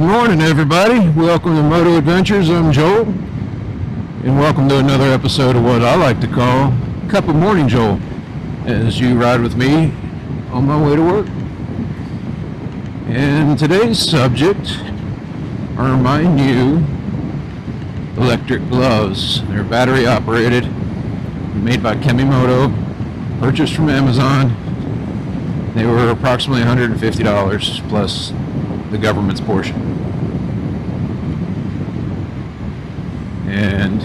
morning, everybody. Welcome to Moto Adventures. I'm Joel, and welcome to another episode of what I like to call Cup of Morning Joel, as you ride with me on my way to work. And today's subject are my new electric gloves. They're battery operated, made by Kemimoto, purchased from Amazon. They were approximately $150 plus the government's portion. And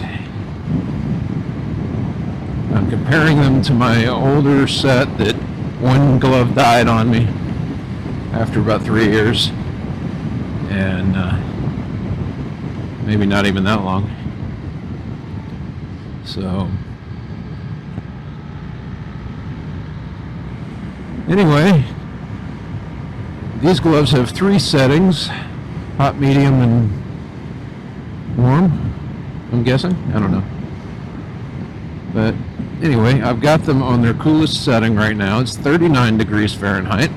I'm comparing them to my older set that one glove died on me after about 3 years, and maybe not even that long. So anyway, these gloves have 3 settings: hot, medium, and warm, I'm guessing. I don't know. But anyway, I've got them on their coolest setting right now. It's 39 degrees Fahrenheit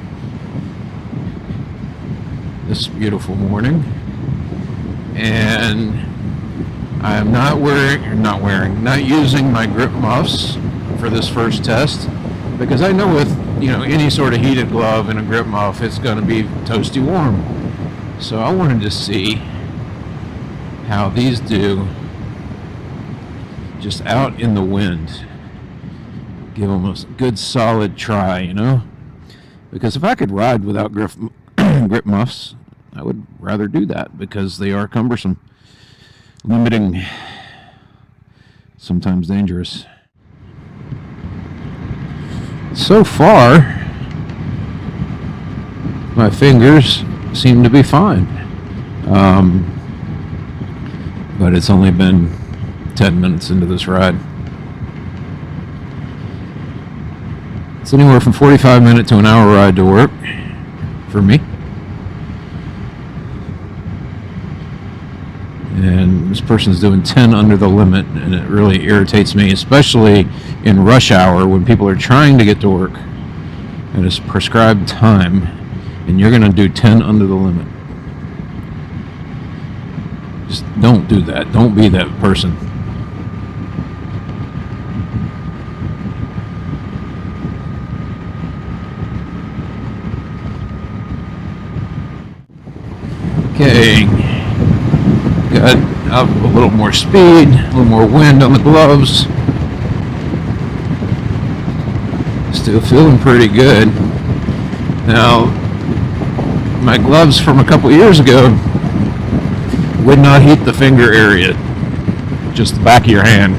this beautiful morning. And I am not using my grip muffs for this first test, because I know with any sort of heated glove and a grip muff, it's going to be toasty warm. So I wanted to see how these do just out in the wind. Give them a good solid try, because if I could ride without grip muffs, I would rather do that, because they are cumbersome, limiting, sometimes dangerous. So far, my fingers seem to be fine. But it's only been 10 minutes into this ride. It's anywhere from 45 minute to an hour ride to work for me. And this person's doing 10 under the limit, and it really irritates me, especially in rush hour when people are trying to get to work at a prescribed time, and you're going to do 10 under the limit. Just don't do that. Don't be that person. Okay. Got up a little more speed, a little more wind on the gloves. Still feeling pretty good. Now, my gloves from a couple years ago would not heat the finger area, just the back of your hand,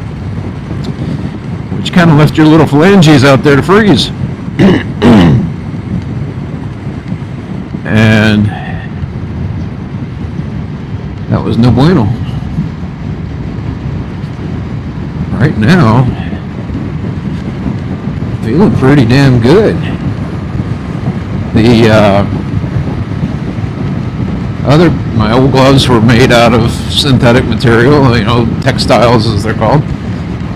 which kind of left your little phalanges out there to freeze. And that was no bueno. Right now, feeling pretty damn good. My old gloves were made out of synthetic material, textiles as they're called,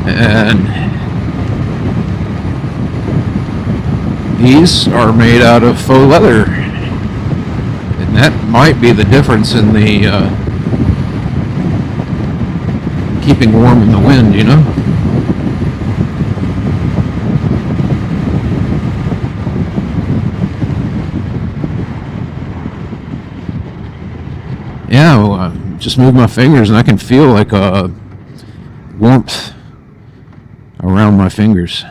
and these are made out of faux leather, and that might be the difference in the keeping warm in the wind, Yeah, well, just move my fingers and I can feel like a warmth around my fingers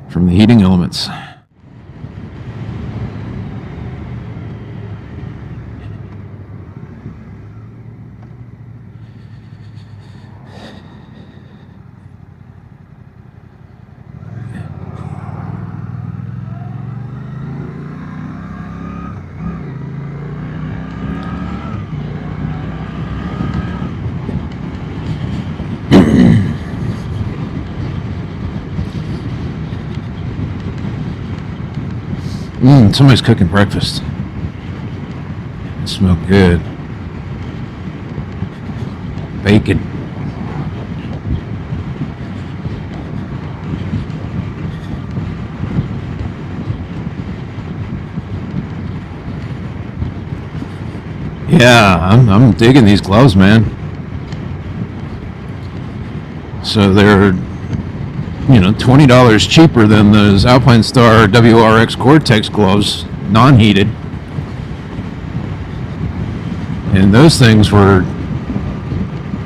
from the heating elements. Somebody's cooking breakfast. It smelled good. Bacon. Yeah, I'm digging these gloves, man. So they're, $20 cheaper than those Alpinestar WRX Gore-Tex gloves, non-heated. And those things were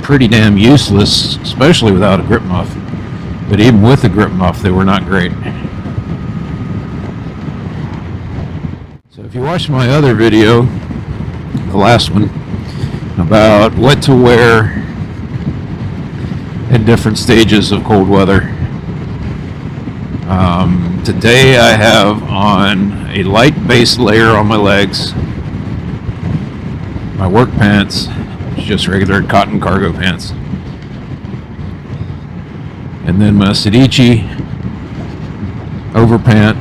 pretty damn useless, especially without a grip muff. But even with the grip muff, they were not great. So if you watched my other video, the last one, about what to wear at different stages of cold weather, today I have on a light base layer on my legs, my work pants, just regular cotton cargo pants, and then my Sedici overpant,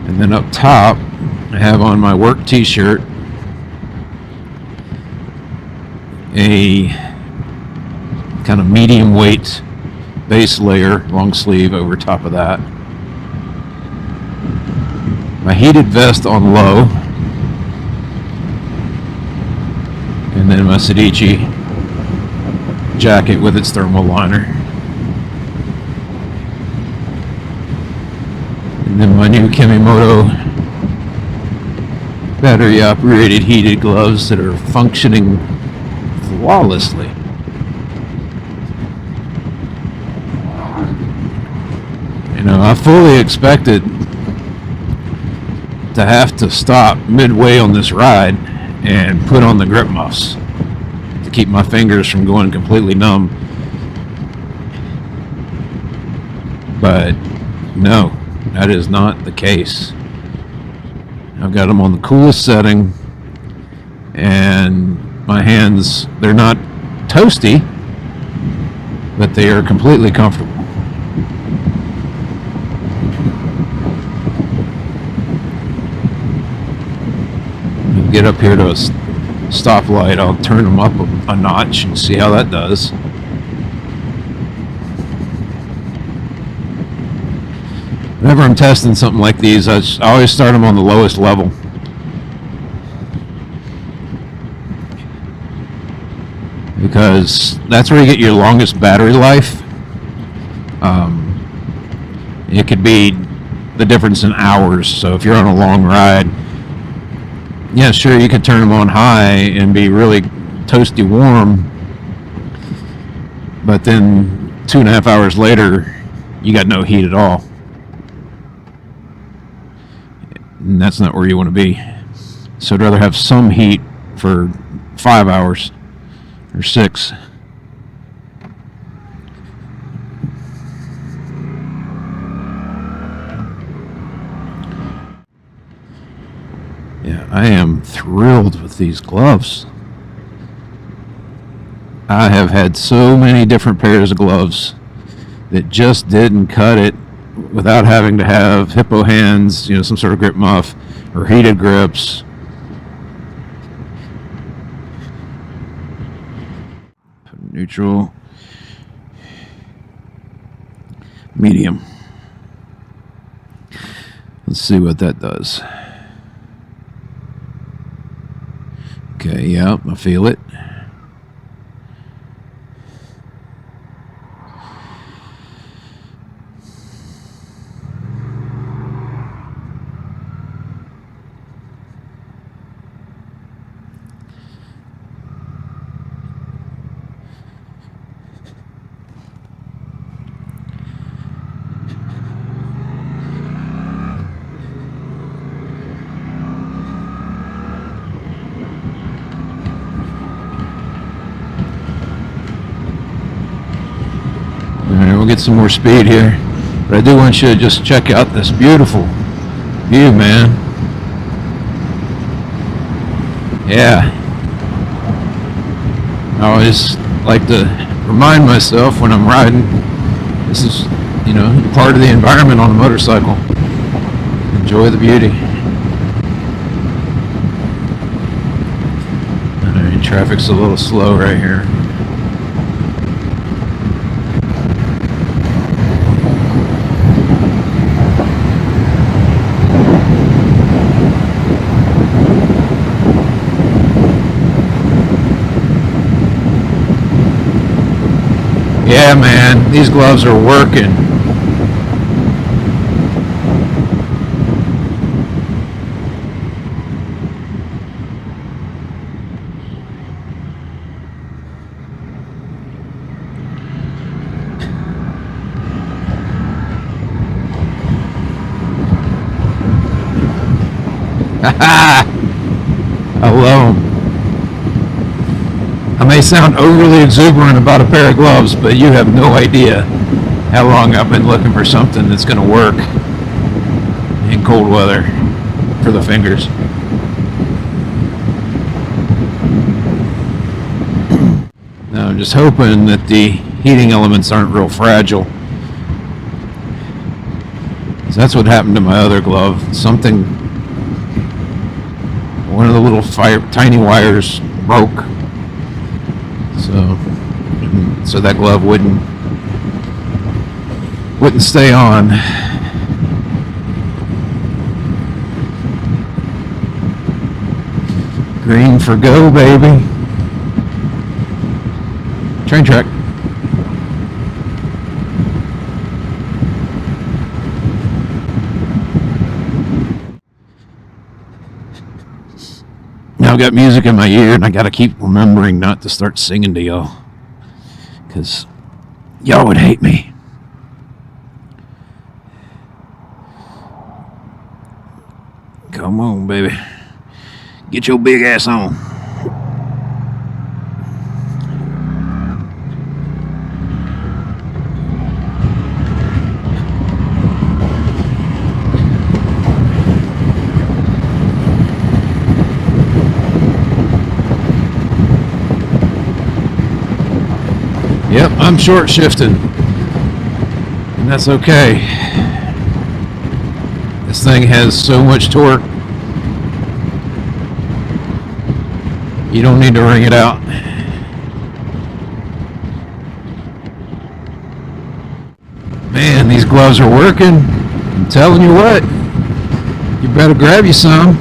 and then up top I have on my work t-shirt a kind of medium weight base layer, long sleeve over top of that, my heated vest on low, and then my Sedici jacket with its thermal liner, and then my new Kemimoto battery operated heated gloves that are functioning flawlessly. I fully expected to have to stop midway on this ride and put on the grip muffs to keep my fingers from going completely numb. But no, that is not the case. I've got them on the coolest setting, and my hands, they're not toasty, but they are completely comfortable. Get up here to a stoplight, I'll turn them up a notch and see how that does. Whenever I'm testing something like these, I always start them on the lowest level. Because that's where you get your longest battery life. It could be the difference in hours. So if you're on a long ride, yeah, sure, you could turn them on high and be really toasty warm, but then 2.5 hours later, you got no heat at all. And that's not where you want to be. So I'd rather have some heat for 5 hours or 6. Yeah, I am thrilled with these gloves. I have had so many different pairs of gloves that just didn't cut it without having to have hippo hands, some sort of grip muff or heated grips. Neutral, medium. Let's see what that does. Okay, yeah, I feel it. Alright, we'll get some more speed here. But I do want you to just check out this beautiful view, man. Yeah. I always like to remind myself when I'm riding, this is, part of the environment on a motorcycle. Enjoy the beauty. Alright, traffic's a little slow right here. Yeah, man, these gloves are working. I love them. I may sound overly exuberant about a pair of gloves, but you have no idea how long I've been looking for something that's going to work in cold weather for the fingers. Now I'm just hoping that the heating elements aren't real fragile. So that's what happened to my other glove. One of the little tiny wires broke. So that glove wouldn't stay on. Green for go, baby. Train track. Now I've got music in my ear, and I gotta keep remembering not to start singing to y'all, because y'all would hate me. Come on, baby. Get your big ass on. Yep, I'm short shifting, and that's okay. This thing has so much torque, you don't need to wring it out. Man, these gloves are working. I'm telling you what, you better grab you some.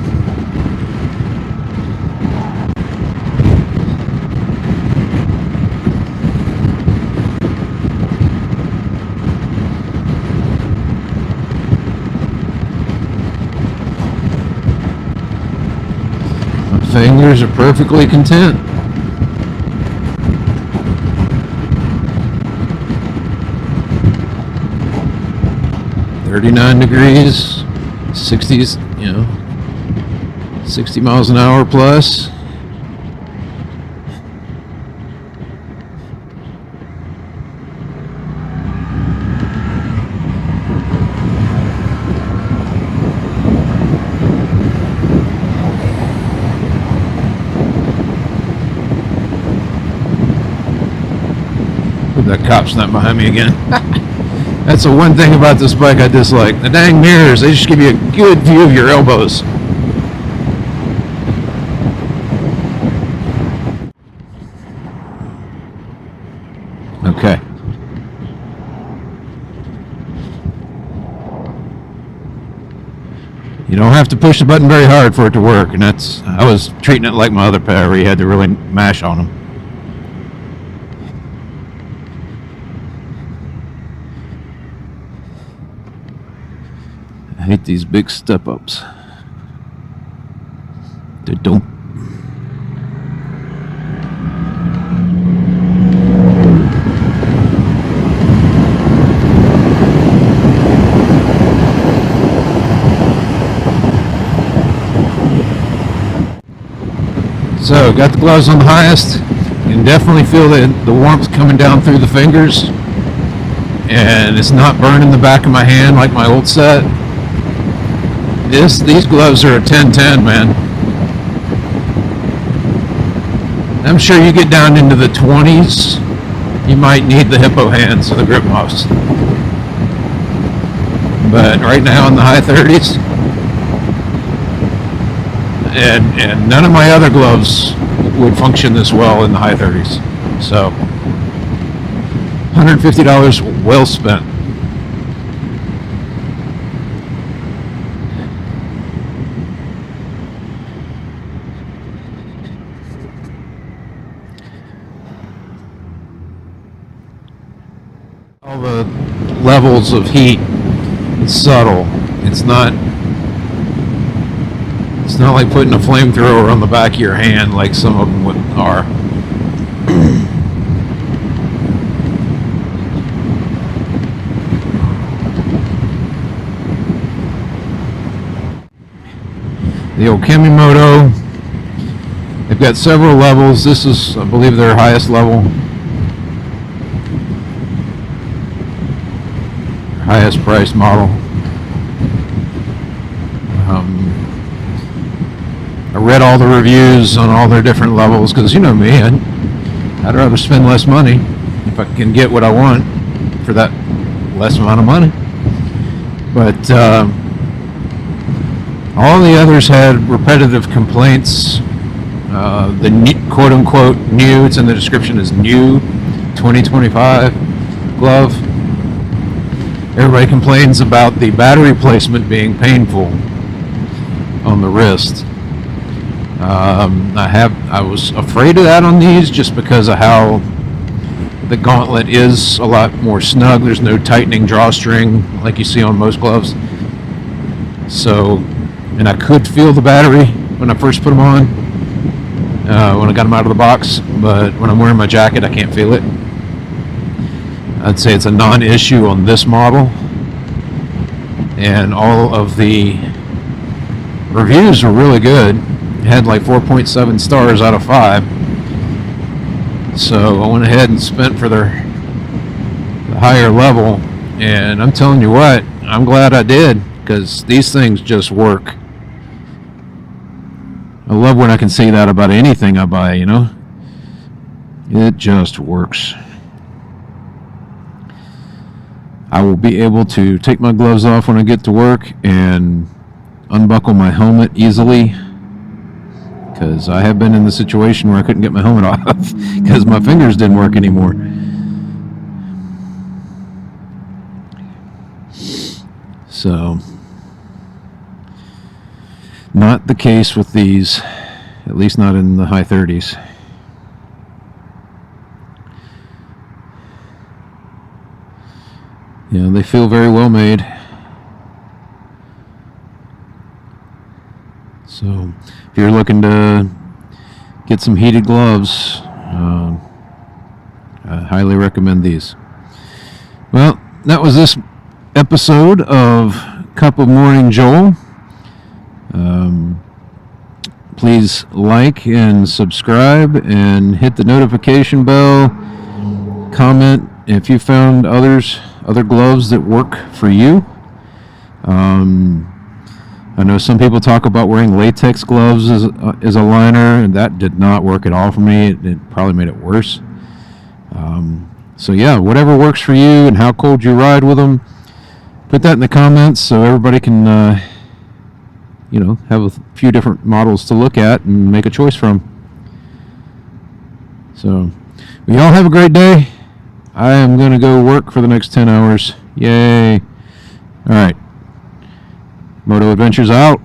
Fingers are perfectly content. $39, 60s, 60 miles an hour plus. That cop's not behind me again. That's the one thing about this bike I dislike. The dang mirrors, they just give you a good view of your elbows. Okay. You don't have to push the button very hard for it to work, and I was treating it like my other pair where you had to really mash on them. I hate these big step-ups. They don't. So, got the gloves on the highest. You can definitely feel the warmth coming down through the fingers. And it's not burning the back of my hand like my old set. These gloves are a 10-10, man. I'm sure you get down into the 20s, you might need the hippo hands or the grip muffs. But right now in the high 30s, and none of my other gloves would function this well in the high 30s. So, $150 well spent. All the levels of heat, it's subtle. It's not like putting a flamethrower on the back of your hand like some of them are. The old Kemimoto, they've got several levels. This is, I believe, their highest level. Highest price model. I read all the reviews on all their different levels because, you know me, I'd rather spend less money if I can get what I want for that less amount of money. But all the others had repetitive complaints. The quote-unquote new, it's in the description, is new 2025 glove. Everybody complains about the battery placement being painful on the wrist. I was afraid of that on these just because of how the gauntlet is a lot more snug. There's no tightening drawstring like you see on most gloves. So, and I could feel the battery when I first put them on, when I got them out of the box, but when I'm wearing my jacket, I can't feel it. I'd say it's a non-issue on this model, and all of the reviews were really good. It had like 4.7 stars out of 5. So I went ahead and spent for the higher level, and I'm telling you what, I'm glad I did, because these things just work. I love when I can say that about anything I buy, you know? It just works. I will be able to take my gloves off when I get to work and unbuckle my helmet easily, because I have been in the situation where I couldn't get my helmet off because my fingers didn't work anymore. So, not the case with these, at least not in the high 30s. You know, they feel very well made. So, if you're looking to get some heated gloves, I highly recommend these. Well, that was this episode of Cup of Morning Joel. Please like and subscribe and hit the notification bell. Comment if you found other gloves that work for you. I know some people talk about wearing latex gloves as a liner, and that did not work at all for me. It probably made it worse. So yeah, whatever works for you and how cold you ride with them, put that in the comments so everybody can, have a few different models to look at and make a choice from. So, we all have a great day. I am going to go work for the next 10 hours. Yay. All right. Moto Adventures out.